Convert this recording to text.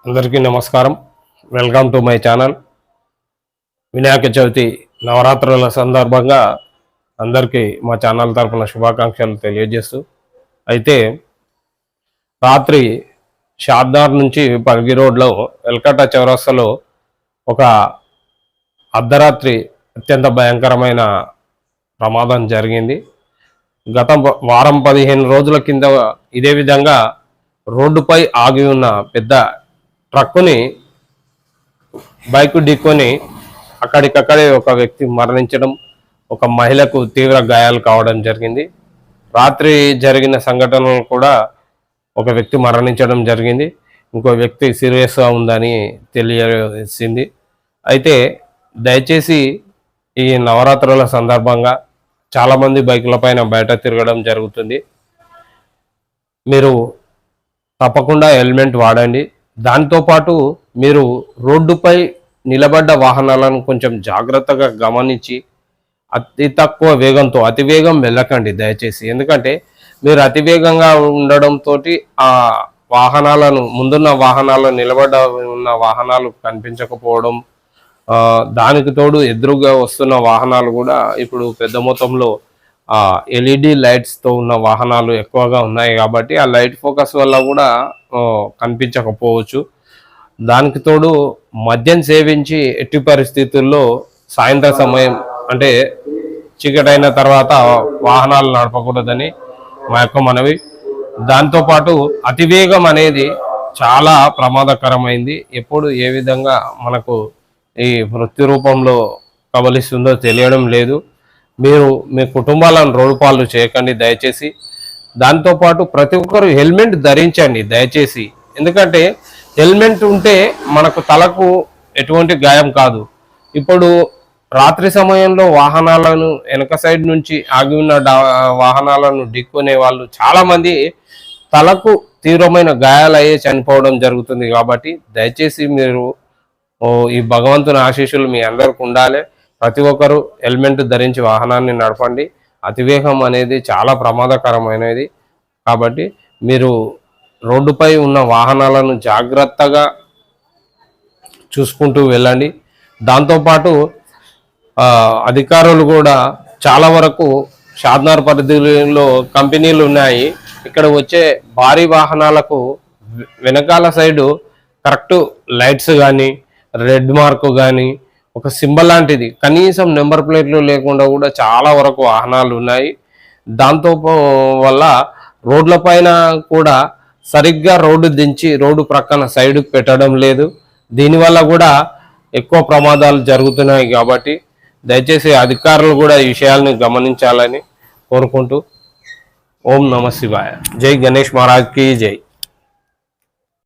అందరికీ నమస్కారం. Welcome to my channel. Vinayaka Chavithi నవరాత్రుల సందర్భంగా అందరికీ మా ఛానల్ తరపున శుభాకాంక్షలు తెలియజేస్తూ, అయితే రాత్రి షాద్నగర్ నుంచి పల్గి రోడ్లో ఎల్కట్ట చౌరస్తాలో ఒక అర్ధరాత్రి అత్యంత భయంకరమైన ప్రమాదం జరిగింది. గత వారం 15 రోజుల కింద ఇదే విధంగా రోడ్డుపై ఆగి ఉన్న పెద్ద ట్రక్కుని బైక్ ఢీకొని అక్కడికక్కడే ఒక వ్యక్తి మరణించడం, ఒక మహిళకు తీవ్ర గాయాలు కావడం జరిగింది. రాత్రి జరిగిన సంఘటనలు కూడా ఒక వ్యక్తి మరణించడం జరిగింది, ఇంకో వ్యక్తి సీరియస్గా ఉందని తెలియజేసింది. అయితే దయచేసి ఈ నవరాత్రుల సందర్భంగా చాలామంది బైకులపైన బయట తిరగడం జరుగుతుంది. మీరు తప్పకుండా హెల్మెట్ వాడండి. దాంతోపాటు మీరు రోడ్డుపై నిలబడ్డ వాహనాలను కొంచెం జాగ్రత్తగా గమనించి అతి తక్కువ వేగంతో అతి వేగం వెళ్ళకండి దయచేసి. ఎందుకంటే మీరు అతి వేగంగా ఉండడంతో ఆ వాహనాలను ముందున్న వాహనాలు నిలబడ్డ ఉన్న వాహనాలు కనిపించకపోవడం, దానికి తోడు ఎదురుగా వస్తున్న వాహనాలు కూడా ఇప్పుడు పెద్ద మొత్తంలో ఎల్ఈడి లైట్స్తో ఉన్న వాహనాలు ఎక్కువగా ఉన్నాయి కాబట్టి ఆ లైట్ ఫోకస్ వల్ల కూడా కనిపించకపోవచ్చు. దానికి తోడు మద్యం సేవించి ఎట్టి పరిస్థితుల్లో సాయంత్రం సమయం అంటే చీకటైన తర్వాత వాహనాలు నడపకూడదని మా యొక్క మనవి. దాంతోపాటు అతివేగం అనేది చాలా ప్రమాదకరమైంది. ఎప్పుడు ఏ విధంగా మనకు ఈ మృత్యు రూపంలో కబలిస్తుందో తెలియడం లేదు. మీరు మీ కుటుంబాలను రోడ్డు పాలు చేయకండి దయచేసి. దాంతోపాటు ప్రతి ఒక్కరు హెల్మెట్ ధరించండి దయచేసి. ఎందుకంటే హెల్మెట్ ఉంటే మనకు తలకు ఎటువంటి గాయం కాదు. ఇప్పుడు రాత్రి సమయంలో వాహనాలను వెనక సైడ్ నుంచి ఆగి ఉన్న వాహనాలను ఢీకొనే వాళ్ళు చాలామంది తలకు తీవ్రమైన గాయాలయ్యే చనిపోవడం జరుగుతుంది. కాబట్టి దయచేసి మీరు ఈ భగవంతుని ఆశీస్సులు మీ అందరికి ఉండాలి. ప్రతి ఒక్కరూ హెల్మెట్ ధరించి వాహనాన్ని నడపండి. అతివేగం అనేది చాలా ప్రమాదకరమైనది కాబట్టి మీరు రోడ్డుపై ఉన్న వాహనాలను జాగ్రత్తగా చూసుకుంటూ వెళ్ళండి. దాంతోపాటు అధికారులు కూడా చాలా వరకు షాద్నగర్ పరిధిలో కంపెనీలు ఉన్నాయి. ఇక్కడ వచ్చే భారీ వాహనాలకు వెనకాల సైడు కరెక్ట్ లైట్స్ కానీ రెడ్ మార్క్ కానీ ఒక సింబల్ లాంటిది, కనీసం నెంబర్ ప్లేట్లు లేకుండా కూడా చాలా వరకు వాహనాలు ఉన్నాయి. దాంతో వల్ల రోడ్లపైన కూడా సరిగ్గా రోడ్డు దించి రోడ్డు ప్రక్కన సైడ్కి పెట్టడం లేదు. దీనివల్ల కూడా ఎక్కువ ప్రమాదాలు జరుగుతున్నాయి. కాబట్టి దయచేసి అధికారులు కూడా ఈ విషయాలను గమనించాలని కోరుకుంటూ ఓం నమ శివాయ. జై గణేష్ మహారాజ్ కి జై.